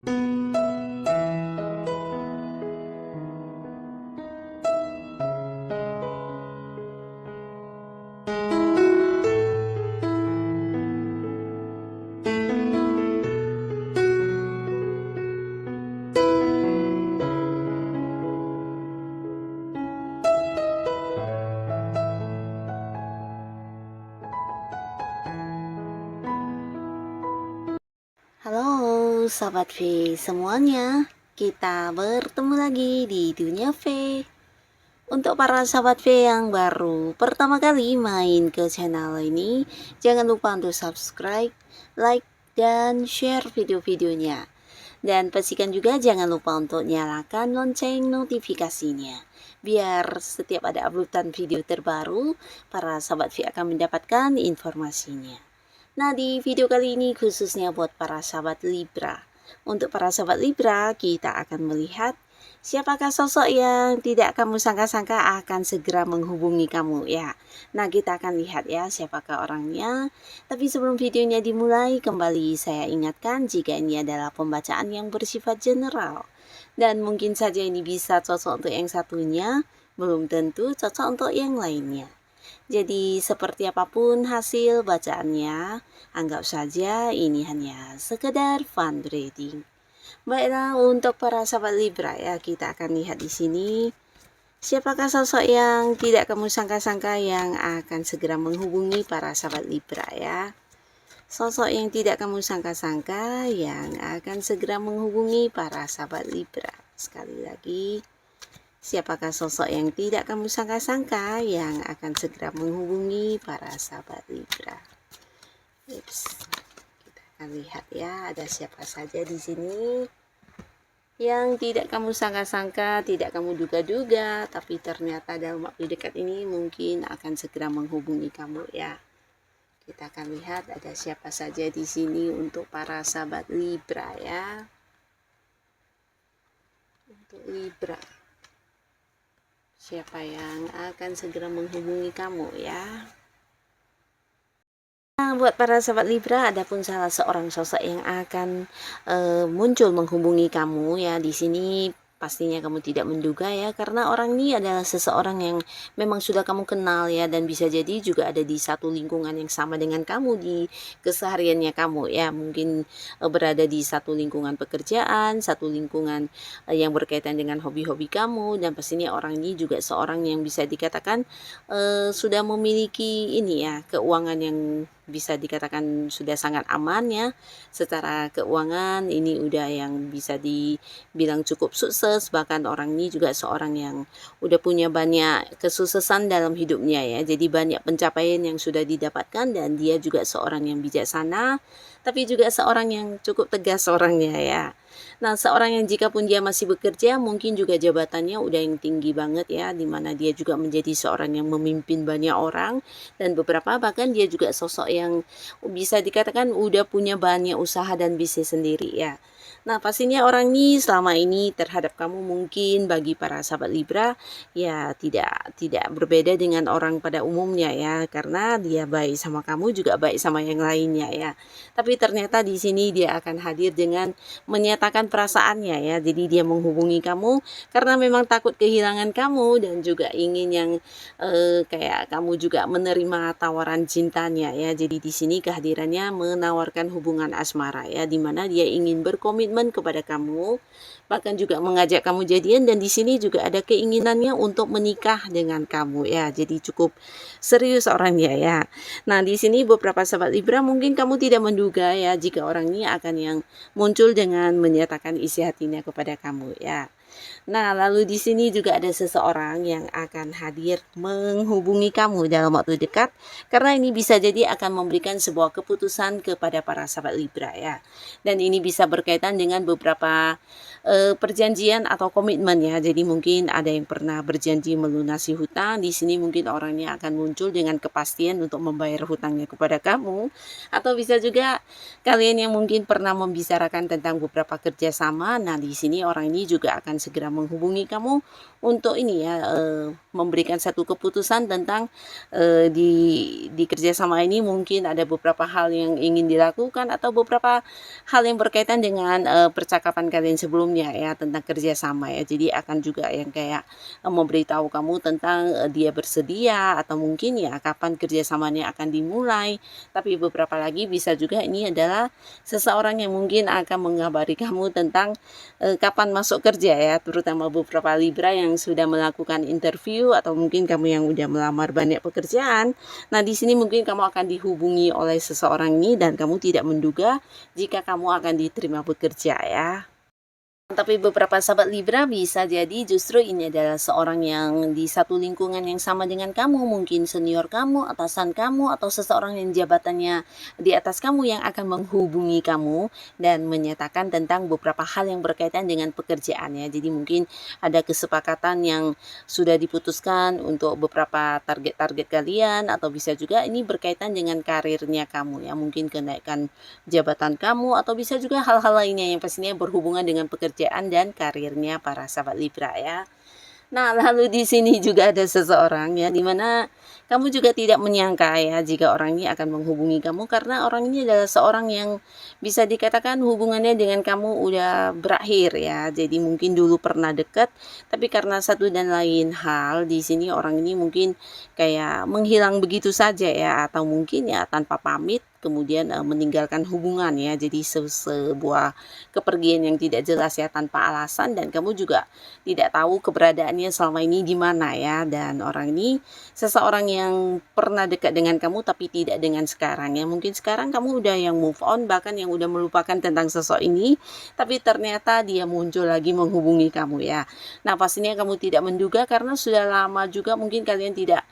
Halo Sobat V semuanya, kita bertemu lagi di Dunia V. Untuk para Sobat V yang baru pertama kali main ke channel ini, jangan lupa untuk subscribe, like, dan share video-videonya. Dan pastikan juga jangan lupa untuk nyalakan lonceng notifikasinya, biar setiap ada uploadan video terbaru, para Sobat V akan mendapatkan informasinya. Nah, di video kali ini khususnya buat para sahabat Libra. Untuk para sahabat Libra, kita akan melihat siapakah sosok yang tidak kamu sangka-sangka akan segera menghubungi kamu ya. Nah, kita akan lihat ya siapakah orangnya. Tapi sebelum videonya dimulai, kembali saya ingatkan jika ini adalah pembacaan yang bersifat general. Dan mungkin saja ini bisa cocok untuk yang satunya, belum tentu cocok untuk yang lainnya. Jadi seperti apapun hasil bacaannya, anggap saja ini hanya sekedar fun reading. Baiklah, untuk para sahabat Libra ya, kita akan lihat di sini siapakah sosok yang tidak kamu sangka-sangka yang akan segera menghubungi para sahabat Libra ya. Sosok yang tidak kamu sangka-sangka yang akan segera menghubungi para sahabat Libra. Sekali lagi, siapakah sosok yang tidak kamu sangka-sangka yang akan segera menghubungi para sahabat Libra? Kita akan lihat ya, ada siapa saja di sini yang tidak kamu sangka-sangka, tidak kamu duga-duga, tapi ternyata dalam waktu dekat ini mungkin akan segera menghubungi kamu ya. Kita akan lihat ada siapa saja di sini untuk para sahabat Libra ya. Untuk Libra, siapa yang akan segera menghubungi kamu ya. Nah, buat para sahabat Libra, ada pun salah seorang sosok yang akan muncul menghubungi kamu ya. Di sini pastinya kamu tidak menduga ya, karena orang ini adalah seseorang yang memang sudah kamu kenal ya, dan bisa jadi juga ada di satu lingkungan yang sama dengan kamu di kesehariannya kamu ya. Mungkin berada di satu lingkungan pekerjaan, satu lingkungan yang berkaitan dengan hobi-hobi kamu, dan pastinya orang ini juga seorang yang bisa dikatakan sudah memiliki ini ya, keuangan yang bisa dikatakan sudah sangat aman ya. Secara keuangan ini udah yang bisa dibilang cukup sukses, bahkan orang ini juga seorang yang udah punya banyak kesuksesan dalam hidupnya ya. Jadi banyak pencapaian yang sudah didapatkan, dan dia juga seorang yang bijaksana, tapi juga seorang yang cukup tegas orangnya ya. Nah, seorang yang jika pun dia masih bekerja, mungkin juga jabatannya udah yang tinggi banget ya, dimana dia juga menjadi seorang yang memimpin banyak orang, dan beberapa bahkan dia juga sosok yang bisa dikatakan udah punya banyak usaha dan bisnis sendiri ya. Nah, pastinya orang ini selama ini terhadap kamu mungkin bagi para sahabat Libra ya tidak berbeda dengan orang pada umumnya ya, karena dia baik sama kamu juga baik sama yang lainnya ya. Tapi ternyata di sini dia akan hadir dengan menyatakan perasaannya ya. Jadi dia menghubungi kamu karena memang takut kehilangan kamu, dan juga ingin yang kayak kamu juga menerima tawaran cintanya ya. Jadi di sini kehadirannya menawarkan hubungan asmara ya, dimana dia ingin berkomitmen kepada kamu, bahkan juga mengajak kamu jadian, dan di sini juga ada keinginannya untuk menikah dengan kamu ya. Jadi cukup serius orangnya ya. Nah, di sini beberapa sahabat Libra mungkin kamu tidak menduga ya jika orang ini akan yang muncul dengan menyatakan isi hatinya kepada kamu ya. Nah, lalu di sini juga ada seseorang yang akan hadir menghubungi kamu dalam waktu dekat, karena ini bisa jadi akan memberikan sebuah keputusan kepada para sahabat Libra ya. Dan ini bisa berkaitan dengan beberapa perjanjian atau komitmen ya. Jadi mungkin ada yang pernah berjanji melunasi hutang, di sini mungkin orangnya akan muncul dengan kepastian untuk membayar hutangnya kepada kamu, atau bisa juga kalian yang mungkin pernah membicarakan tentang beberapa kerjasama. Nah, di sini orang ini juga akan segera menghubungi kamu untuk ini ya, memberikan satu keputusan tentang di kerjasama ini mungkin ada beberapa hal yang ingin dilakukan atau beberapa hal yang berkaitan dengan percakapan kalian sebelumnya ya tentang kerjasama ya. Jadi akan juga yang kayak memberitahu kamu tentang dia bersedia atau mungkin ya kapan kerjasamanya akan dimulai. Tapi beberapa lagi bisa juga ini adalah seseorang yang mungkin akan mengabari kamu tentang kapan masuk kerja ya, terutama beberapa Libra yang sudah melakukan interview atau mungkin kamu yang udah melamar banyak pekerjaan. Nah, di sini mungkin kamu akan dihubungi oleh seseorang ini dan kamu tidak menduga jika kamu akan diterima bekerja ya. Tapi beberapa sahabat Libra bisa jadi justru ini adalah seorang yang di satu lingkungan yang sama dengan kamu, mungkin senior kamu, atasan kamu, atau seseorang yang jabatannya di atas kamu yang akan menghubungi kamu dan menyatakan tentang beberapa hal yang berkaitan dengan pekerjaannya. Jadi mungkin ada kesepakatan yang sudah diputuskan untuk beberapa target-target kalian, atau bisa juga ini berkaitan dengan karirnya kamu ya, mungkin kenaikan jabatan kamu, atau bisa juga hal-hal lainnya yang pastinya berhubungan dengan pekerjaan dan karirnya para sahabat Libra ya. Nah, lalu di sini juga ada seseorang ya, dimana kamu juga tidak menyangka ya jika orang ini akan menghubungi kamu karena orang ini adalah seorang yang bisa dikatakan hubungannya dengan kamu udah berakhir ya. Jadi mungkin dulu pernah dekat, tapi karena satu dan lain hal di sini orang ini mungkin kayak menghilang begitu saja ya, atau mungkin ya tanpa pamit kemudian meninggalkan hubungan ya. Jadi sebuah kepergian yang tidak jelas ya tanpa alasan dan kamu juga tidak tahu keberadaannya selama ini di mana ya. Dan orang ini seseorang yang pernah dekat dengan kamu tapi tidak dengan sekarang ya. Mungkin sekarang kamu udah yang move on, bahkan yang udah melupakan tentang sosok ini, tapi ternyata dia muncul lagi menghubungi kamu ya. Nah, pastinya kamu tidak menduga karena sudah lama juga mungkin kalian tidak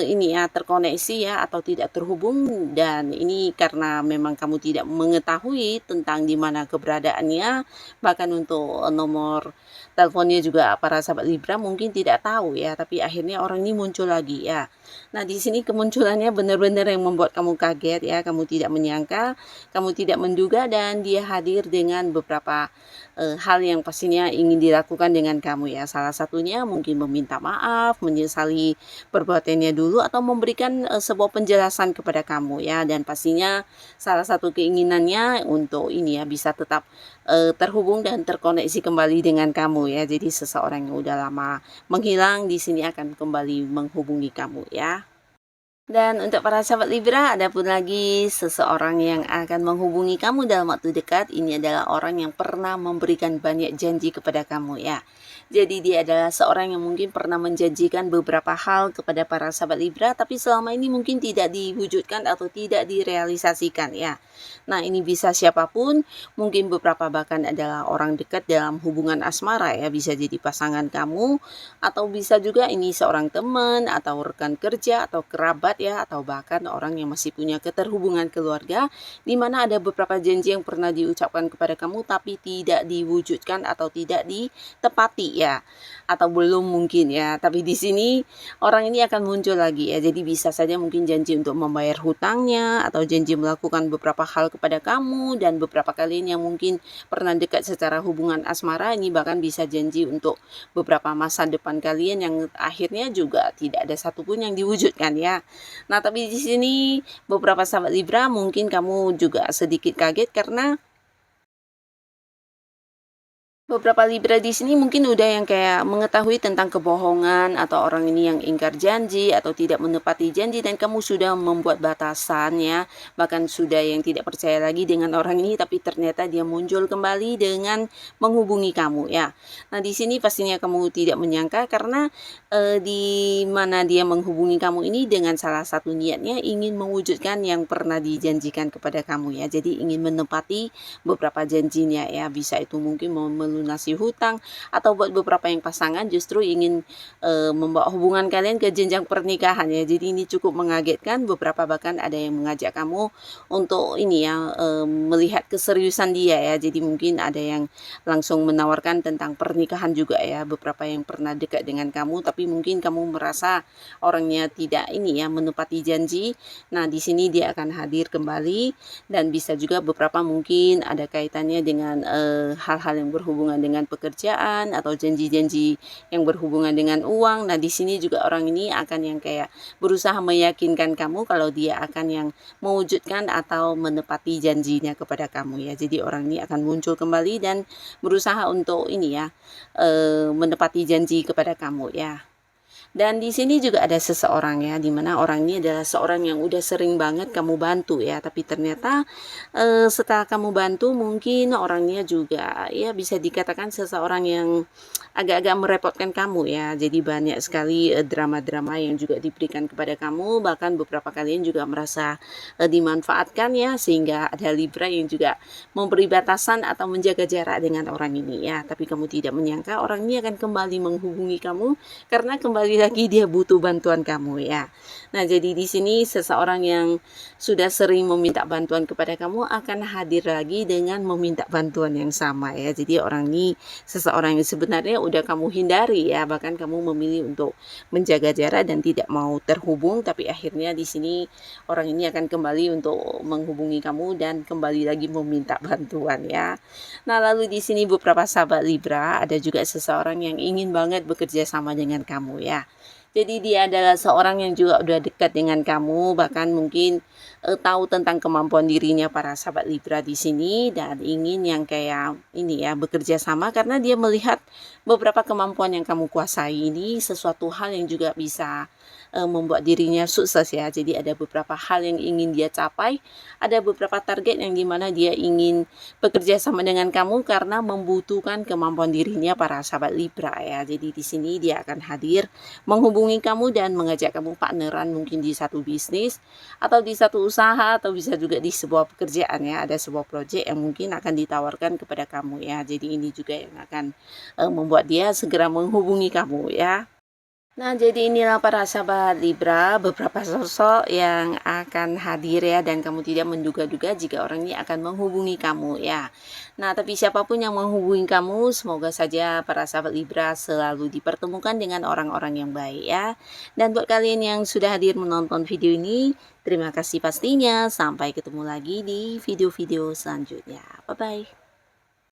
ini ya terkoneksi ya atau tidak terhubung, dan ini karena memang kamu tidak mengetahui tentang di mana keberadaannya, bahkan untuk nomor teleponnya juga para sahabat Libra mungkin tidak tahu ya, tapi akhirnya orang ini muncul lagi ya. Nah, di sini kemunculannya benar-benar yang membuat kamu kaget ya, kamu tidak menyangka, kamu tidak menduga, dan dia hadir dengan beberapa hal yang pastinya ingin dilakukan dengan kamu ya. Salah satunya mungkin meminta maaf, menyesali perbuatannya dulu, atau memberikan sebuah penjelasan kepada kamu ya. Dan pastinya salah satu keinginannya untuk ini ya bisa tetap terhubung dan terkoneksi kembali dengan kamu ya. Jadi seseorang yang udah lama menghilang di sini akan kembali menghubungi kamu ya. Dan untuk para sahabat Libra, ada pun lagi seseorang yang akan menghubungi kamu dalam waktu dekat. Ini adalah orang yang pernah memberikan banyak janji kepada kamu ya. Jadi dia adalah seorang yang mungkin pernah menjanjikan beberapa hal kepada para sahabat Libra, tapi selama ini mungkin tidak diwujudkan atau tidak direalisasikan ya. Nah, ini bisa siapapun, mungkin beberapa bahkan adalah orang dekat dalam hubungan asmara ya, bisa jadi pasangan kamu, atau bisa juga ini seorang teman atau rekan kerja atau kerabat ya, atau bahkan orang yang masih punya keterhubungan keluarga, di mana ada beberapa janji yang pernah diucapkan kepada kamu tapi tidak diwujudkan atau tidak ditepati ya, atau belum mungkin ya. Tapi di sini orang ini akan muncul lagi ya. Jadi bisa saja mungkin janji untuk membayar hutangnya, atau janji melakukan beberapa hal kepada kamu, dan beberapa kalian yang mungkin pernah dekat secara hubungan asmara ini bahkan bisa janji untuk beberapa masa depan kalian yang akhirnya juga tidak ada satupun yang diwujudkan ya. Nah, tapi di sini beberapa sahabat Libra mungkin kamu juga sedikit kaget karena beberapa Libra di sini mungkin udah yang kayak mengetahui tentang kebohongan atau orang ini yang ingkar janji atau tidak menepati janji, dan kamu sudah membuat batasan ya, bahkan sudah yang tidak percaya lagi dengan orang ini, tapi ternyata dia muncul kembali dengan menghubungi kamu ya. Nah, di sini pastinya kamu tidak menyangka karena di mana dia menghubungi kamu ini dengan salah satu niatnya ingin mewujudkan yang pernah dijanjikan kepada kamu ya. Jadi ingin menepati beberapa janjinya ya, bisa itu mungkin melunasi hutang, atau buat beberapa yang pasangan justru ingin membawa hubungan kalian ke jenjang pernikahan ya. Jadi ini cukup mengagetkan, beberapa bahkan ada yang mengajak kamu untuk ini ya, melihat keseriusan dia ya. Jadi mungkin ada yang langsung menawarkan tentang pernikahan juga ya, beberapa yang pernah dekat dengan kamu tapi mungkin kamu merasa orangnya tidak ini ya menepati janji. Nah, di sini dia akan hadir kembali, dan bisa juga beberapa mungkin ada kaitannya dengan hal-hal yang berhubungan berhubungan dengan pekerjaan atau janji-janji yang berhubungan dengan uang. Nah, di sini juga orang ini akan yang kayak berusaha meyakinkan kamu kalau dia akan yang mewujudkan atau menepati janjinya kepada kamu ya. Jadi orang ini akan muncul kembali dan berusaha untuk ini ya, menepati janji kepada kamu ya. Dan di sini juga ada seseorang ya, di mana orang ini adalah seorang yang udah sering banget kamu bantu ya, tapi ternyata setelah kamu bantu mungkin orangnya juga ya bisa dikatakan seseorang yang agak-agak merepotkan kamu ya. Jadi banyak sekali drama-drama yang juga diberikan kepada kamu, bahkan beberapa kalian juga merasa dimanfaatkan ya, sehingga ada Libra yang juga memberi batasan atau menjaga jarak dengan orang ini ya. Tapi kamu tidak menyangka orang ini akan kembali menghubungi kamu karena kembali lagi dia butuh bantuan kamu ya. Nah, jadi di sini seseorang yang sudah sering meminta bantuan kepada kamu akan hadir lagi dengan meminta bantuan yang sama ya. Jadi orang ini seseorang yang sebenarnya udah kamu hindari ya, bahkan kamu memilih untuk menjaga jarak dan tidak mau terhubung, tapi akhirnya di sini orang ini akan kembali untuk menghubungi kamu dan kembali lagi meminta bantuan ya. Nah, lalu di sini beberapa sahabat Libra, ada juga seseorang yang ingin banget bekerja sama dengan kamu ya. Jadi dia adalah seorang yang juga udah dekat dengan kamu, bahkan mungkin tahu tentang kemampuan dirinya para sahabat Libra di sini dan ingin yang kayak ini ya, bekerja sama karena dia melihat beberapa kemampuan yang kamu kuasai ini sesuatu hal yang juga bisa membuat dirinya sukses ya. Jadi ada beberapa hal yang ingin dia capai, ada beberapa target yang dimana dia ingin bekerja sama dengan kamu karena membutuhkan kemampuan dirinya para sahabat Libra ya. Jadi di sini dia akan hadir menghubungi kamu dan mengajak kamu partneran mungkin di satu bisnis atau di satu usaha atau bisa juga di sebuah pekerjaan ya. Ada sebuah proyek yang mungkin akan ditawarkan kepada kamu ya. Jadi ini juga yang akan membuat dia segera menghubungi kamu ya. Nah, jadi inilah para sahabat Libra, beberapa sosok yang akan hadir ya, dan kamu tidak menduga-duga jika orang ini akan menghubungi kamu ya. Nah, tapi siapapun yang menghubungi kamu, semoga saja para sahabat Libra selalu dipertemukan dengan orang-orang yang baik ya. Dan buat kalian yang sudah hadir menonton video ini, terima kasih pastinya. Sampai ketemu lagi di video-video selanjutnya. Bye-bye.